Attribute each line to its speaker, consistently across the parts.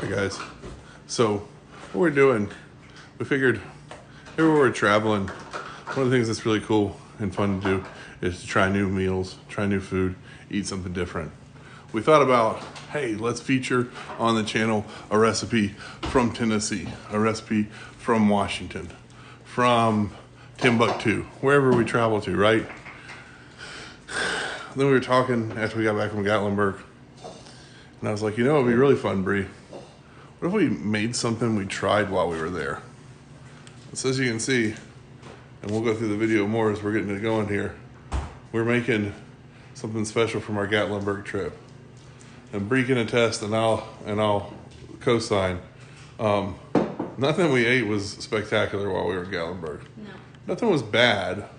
Speaker 1: Alright guys, so what we're doing, we figured everywhere we're traveling, one of the things that's really cool and fun to do is to try new meals, try new food, eat something different. We thought about, hey, let's feature on the channel a recipe from Tennessee, a recipe from Washington, from Timbuktu, wherever we travel to, right? Then we were talking after we got back from Gatlinburg, and I was like, you know, it'd be really fun, Bree. What if we made something we tried while we were there? So as you can see, and we'll go through the video more as we're getting it going here, we're making something special from our Gatlinburg trip. And Bree can attest, and I'll co-sign. Nothing we ate was spectacular while we were in Gatlinburg.
Speaker 2: No.
Speaker 1: Nothing was bad.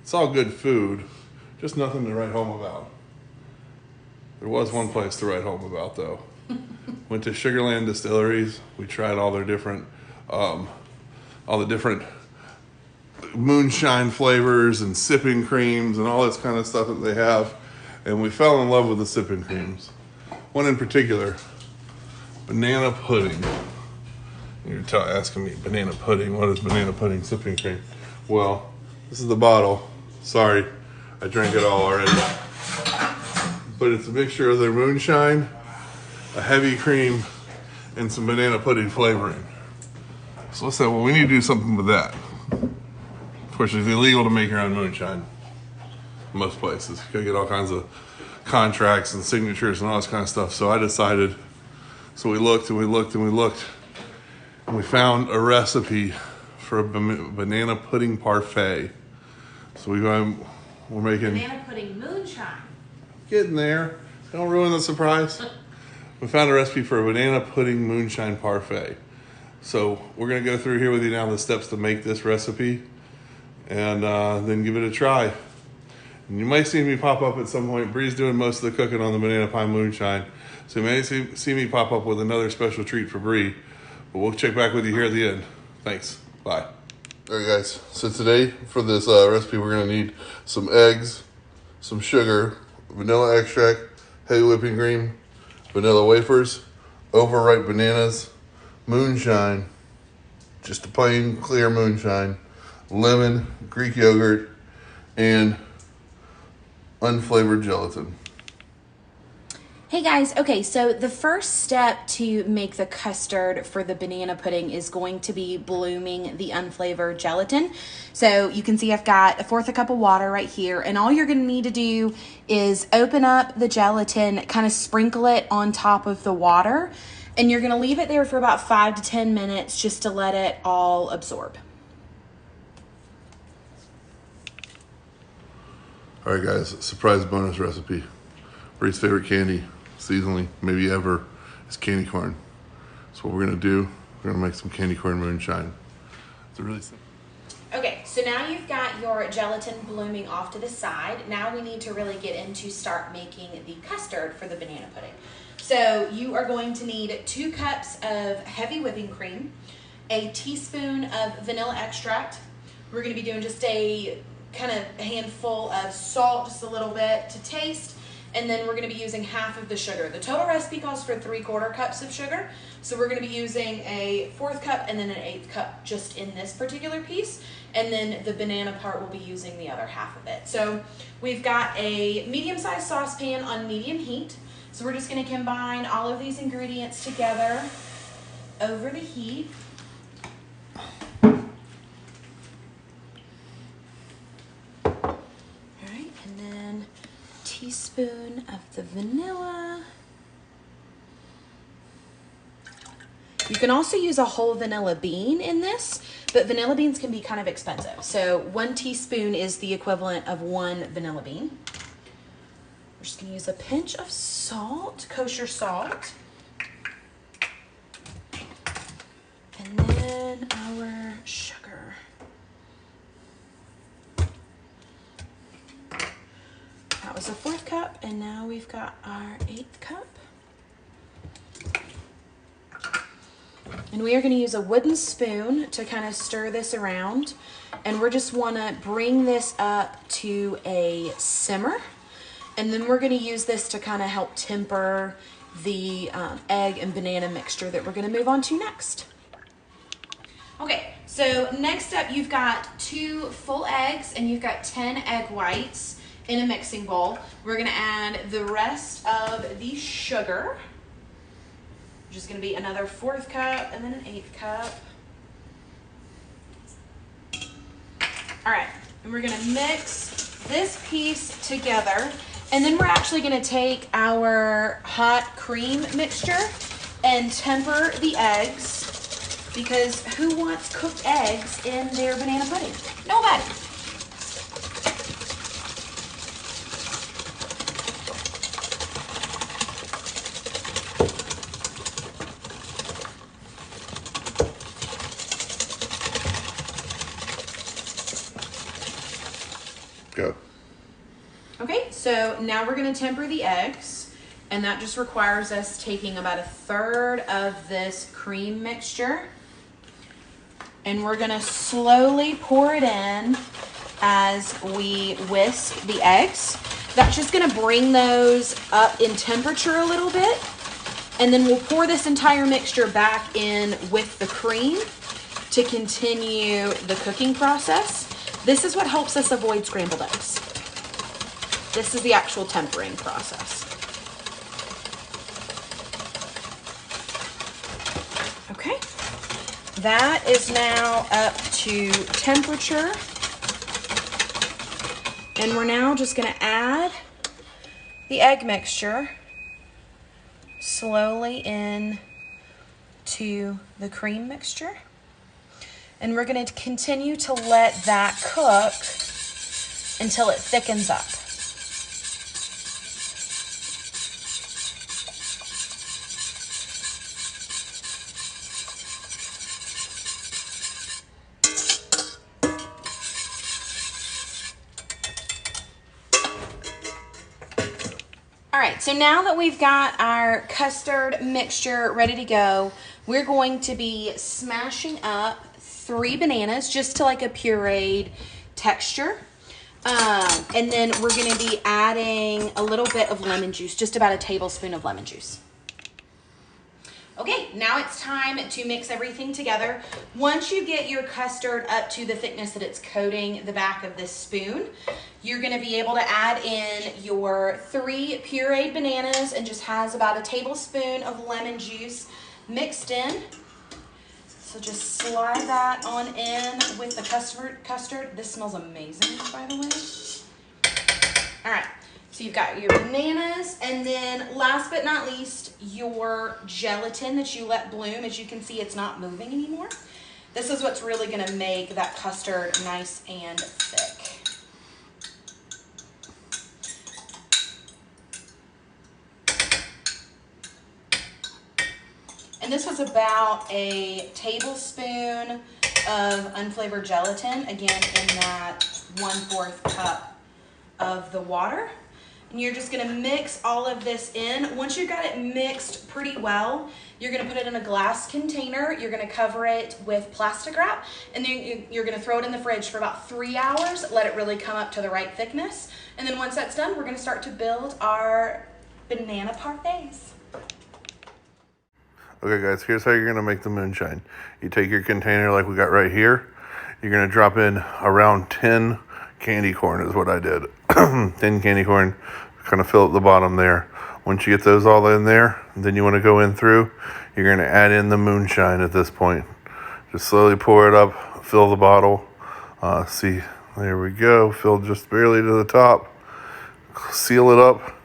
Speaker 1: It's all good food, just nothing to write home about. There was one place to write home about though. Went to Sugarlands Distilleries. We tried all their different, all the different moonshine flavors and sipping creams and all this kind of stuff that they have. And we fell in love with the sipping creams. One in particular, banana pudding. You're asking me, banana pudding, what is banana pudding sipping cream? Well, this is the bottle. Sorry, I drank it all already. But it's a mixture of their moonshine, a heavy cream, and some banana pudding flavoring. So I said, well, we need to do something with that. Of course, it's illegal to make your own moonshine in most places. You gotta get all kinds of contracts and signatures and all this kind of stuff. So I decided, so we looked and we looked and we looked, and we found a recipe for a banana pudding parfait. So we're making
Speaker 2: Banana pudding moonshine.
Speaker 1: Getting there. Don't ruin the surprise. We found a recipe for a banana pudding moonshine parfait. So we're going to go through here with you now the steps to make this recipe and then give it a try. And you might see me pop up at some point. Bree's doing most of the cooking on the banana pie moonshine. So you may see me pop up with another special treat for Bree. But we'll check back with you here at the end. Thanks. Bye. All right, guys. So today for this recipe, we're going to need some eggs, some sugar, vanilla extract, heavy whipping cream, vanilla wafers, overripe bananas, moonshine, just a plain clear moonshine, lemon, Greek yogurt, and unflavored gelatin.
Speaker 2: Hey guys, okay, so the first step to make the custard for the banana pudding is going to be blooming the unflavored gelatin. So you can see I've got 1/4 cup of water right here, and all you're gonna need to do is open up the gelatin, kind of sprinkle it on top of the water, and you're gonna leave it there for about 5 to 10 minutes just to let it all absorb.
Speaker 1: All right, guys, surprise bonus recipe. Bree's favorite candy, seasonally, maybe ever, is candy corn. So what we're gonna do, we're gonna make some candy corn moonshine. It's a really simple.
Speaker 2: Okay, so now you've got your gelatin blooming off to the side. Now we need to really get into start making the custard for the banana pudding. So you are going to need 2 cups of heavy whipping cream, a teaspoon of vanilla extract. We're gonna be doing just a kind of handful of salt, just a little bit to taste. And then we're going to be using half of the sugar. The total recipe calls for 3/4 cups of sugar. So we're going to be using a 1/4 cup and then an 1/8 cup just in this particular piece. And then the banana part will be using the other half of it. So we've got a medium-sized saucepan on medium heat. So we're just going to combine all of these ingredients together over the heat. All right, and then teaspoon of the vanilla. You can also use a whole vanilla bean in this, but vanilla beans can be kind of expensive. So 1 teaspoon is the equivalent of 1 vanilla bean. We're just gonna use a pinch of salt, kosher salt. And then our sugar. That was a 1/4 cup, and now we've got our 1/8 cup. And we are going to use a wooden spoon to kind of stir this around. And we're just want to bring this up to a simmer. And then we're going to use this to kind of help temper the egg and banana mixture that we're gonna move on to next. Okay, so next up you've got 2 full eggs and you've got 10 egg whites in a mixing bowl. We're gonna add the rest of the sugar, which is gonna be another 1/4 cup and then an 1/8 cup. All right, and we're gonna mix this piece together, and then we're actually gonna take our hot cream mixture and temper the eggs, because who wants cooked eggs in their banana pudding? Nobody.
Speaker 1: Go.
Speaker 2: Okay, so now we're gonna temper the eggs, and that just requires us taking about 1/3 of this cream mixture, and we're gonna slowly pour it in as we whisk the eggs. That's just gonna bring those up in temperature a little bit, and then we'll pour this entire mixture back in with the cream to continue the cooking process. This is what helps us avoid scrambled eggs. This is the actual tempering process. Okay, that is now up to temperature. And we're now just gonna add the egg mixture slowly in to the cream mixture. And we're gonna continue to let that cook until it thickens up. All right, so now that we've got our custard mixture ready to go, we're going to be smashing up 3 bananas just to like a pureed texture. And then we're gonna be adding a little bit of lemon juice, just about a tablespoon of lemon juice. Okay, now it's time to mix everything together. Once you get your custard up to the thickness that it's coating the back of this spoon, you're gonna be able to add in your 3 pureed bananas, and just has about a tablespoon of lemon juice mixed in. So just slide that on in with the custard. This smells amazing, by the way. All right, so you've got your bananas, and then last but not least, your gelatin that you let bloom. As you can see, it's not moving anymore. This is what's really gonna make that custard nice and thick. And this was about a tablespoon of unflavored gelatin, again in that 1/4 cup of the water. And you're just gonna mix all of this in. Once you've got it mixed pretty well, you're gonna put it in a glass container. You're gonna cover it with plastic wrap, and then you're gonna throw it in the fridge for about 3 hours, let it really come up to the right thickness. And then once that's done, we're gonna start to build our banana parfaits.
Speaker 1: Okay guys, here's how you're gonna make the moonshine. You take your container like we got right here. You're gonna drop in around 10 candy corn is what I did. 10 candy corn, kind of fill up the bottom there. Once you get those all in there, then you wanna go in through. You're gonna add in the moonshine at this point. Just slowly pour it up, fill the bottle. See, there we go, filled just barely to the top. Seal it up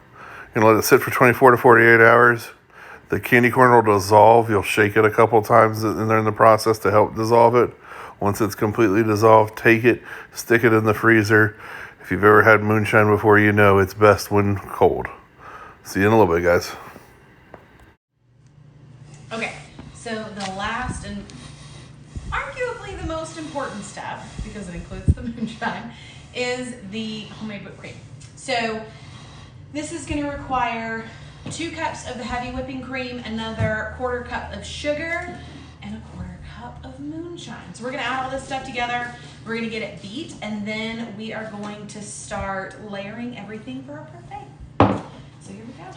Speaker 1: and let it sit for 24 to 48 hours. The candy corn will dissolve. You'll shake it a couple times in the process to help dissolve it. Once it's completely dissolved, take it, stick it in the freezer. If you've ever had moonshine before, you know it's best when cold. See you in a little bit, guys.
Speaker 2: Okay, so the last and arguably the most important step, because it includes the moonshine, is the homemade whipped cream. So this is going to require 2 cups of the heavy whipping cream, another 1/4 cup of sugar, and a 1/4 cup of moonshine. So we're gonna add all this stuff together, we're gonna get it beat, and then we are going to start layering everything for our parfait. So here we go.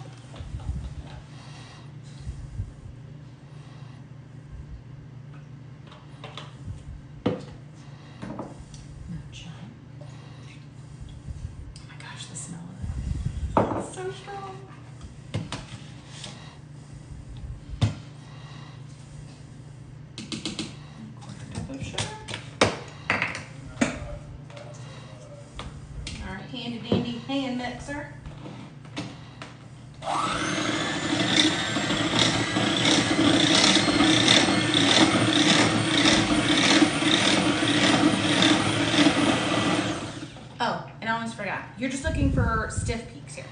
Speaker 2: so strong. Quarter cup of sugar. Our handy dandy hand mixer. Oh, and I almost forgot. You're just looking for stiff peaks here.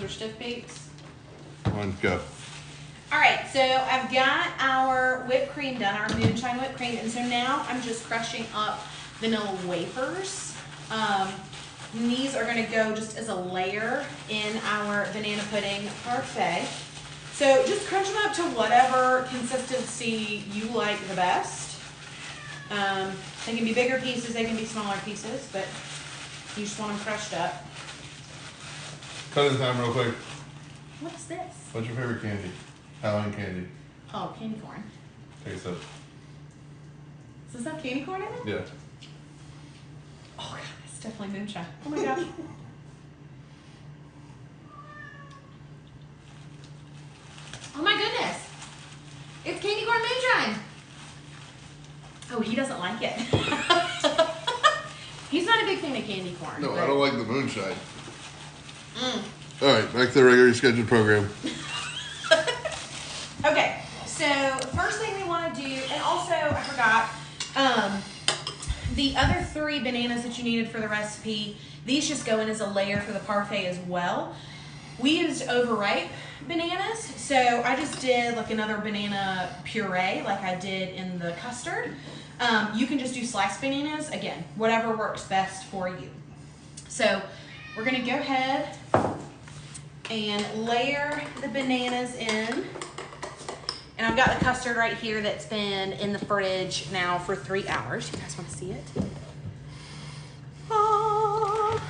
Speaker 2: Stiff peaks.
Speaker 1: Let's go.
Speaker 2: All right, so I've got our whipped cream done, our moonshine whipped cream, and so now I'm just crushing up vanilla wafers. And these are going to go just as a layer in our banana pudding parfait. So just crunch them up to whatever consistency you like the best. They can be bigger pieces, they can be smaller pieces, but you just want them crushed up.
Speaker 1: Cut in time real quick.
Speaker 2: What's this?
Speaker 1: What's your favorite candy? Halloween candy.
Speaker 2: Oh, candy corn.
Speaker 1: Taste it.
Speaker 2: Does this have candy corn in it?
Speaker 1: Yeah.
Speaker 2: Oh god, it's definitely moonshine. Oh my gosh. Oh my goodness. It's candy corn moonshine. Oh, he doesn't like it. He's not a big fan of candy corn.
Speaker 1: No,
Speaker 2: but...
Speaker 1: I don't like the moonshine.
Speaker 2: Mm.
Speaker 1: All right, back to the regularly scheduled program.
Speaker 2: Okay, so first thing we want to do, and also I forgot, the other 3 bananas that you needed for the recipe, these just go in as a layer for the parfait as well. We used overripe bananas, so I just did like another banana puree like I did in the custard. You can just do sliced bananas, again, whatever works best for you. So we're gonna go ahead and layer the bananas in. And I've got the custard right here that's been in the fridge now for 3 hours. You guys want to see it? Oh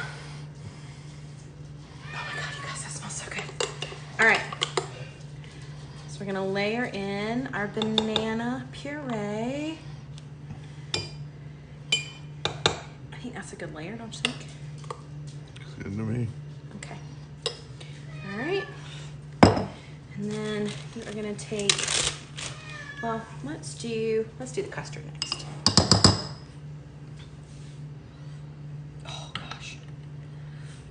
Speaker 2: my god, you guys, that smells so good. All right. So we're gonna layer in our banana puree. I think that's a good layer, don't you think?
Speaker 1: It's good to me.
Speaker 2: Okay. All right. And then we're gonna take, well, let's do the custard next. Oh gosh.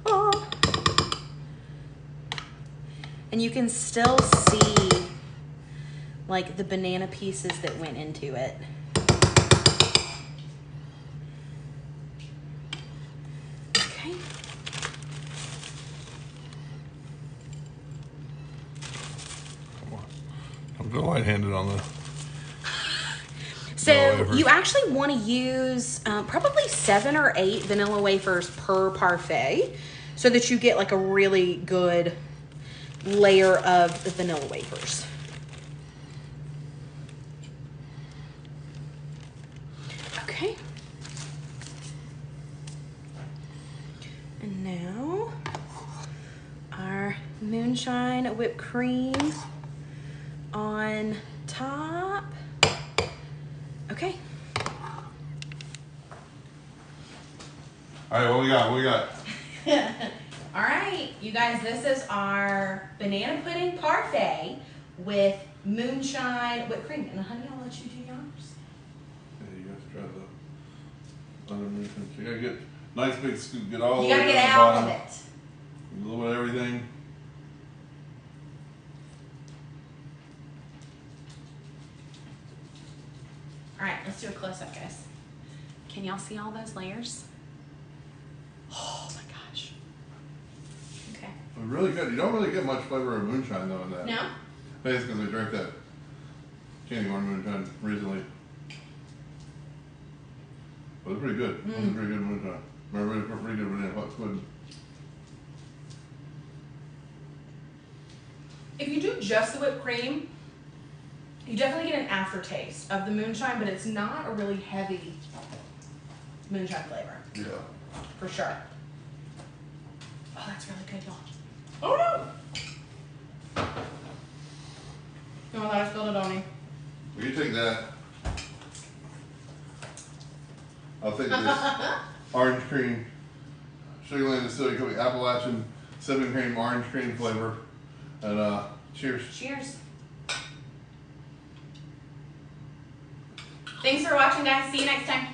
Speaker 2: Oh. And you can still see like the banana pieces that went into it. Okay.
Speaker 1: I'm going light-handed on the.
Speaker 2: So you actually want to use probably 7 or 8 vanilla wafers per parfait so that you get like a really good layer of the vanilla wafers. Okay. And now our moonshine whipped cream on top. Okay.
Speaker 1: All right, what we got? What we got?
Speaker 2: All right, you guys, this is our banana pudding parfait with moonshine, whipped cream. And honey, I'll let you do yours.
Speaker 1: Yeah, you have to try the other moonshine. So you gotta get nice big scoop, get all the
Speaker 2: You
Speaker 1: way
Speaker 2: gotta
Speaker 1: down
Speaker 2: get
Speaker 1: the
Speaker 2: all
Speaker 1: bottom.
Speaker 2: of it.
Speaker 1: A little bit of everything.
Speaker 2: All right, let's do a close-up, guys. Can y'all see all those layers? Oh my gosh. Okay.
Speaker 1: Really good. You don't really get much flavor of moonshine though in that.
Speaker 2: No?
Speaker 1: Maybe it's because I drank that candy corn moonshine recently. But it's pretty good. It's pretty good moonshine. Pretty good banana hot squid.
Speaker 2: If you do just the whipped cream, you definitely get an aftertaste of the moonshine, but it's not a really heavy moonshine flavor.
Speaker 1: Yeah.
Speaker 2: For sure. Oh, that's really good, y'all. Oh no! No, I thought I spilled it on me.
Speaker 1: Well, you take that. I'll take this orange cream, Sugarlands Distillery, could be Appalachian sipping cream, orange cream flavor, and cheers.
Speaker 2: Cheers. Thanks for watching, guys. See you next time.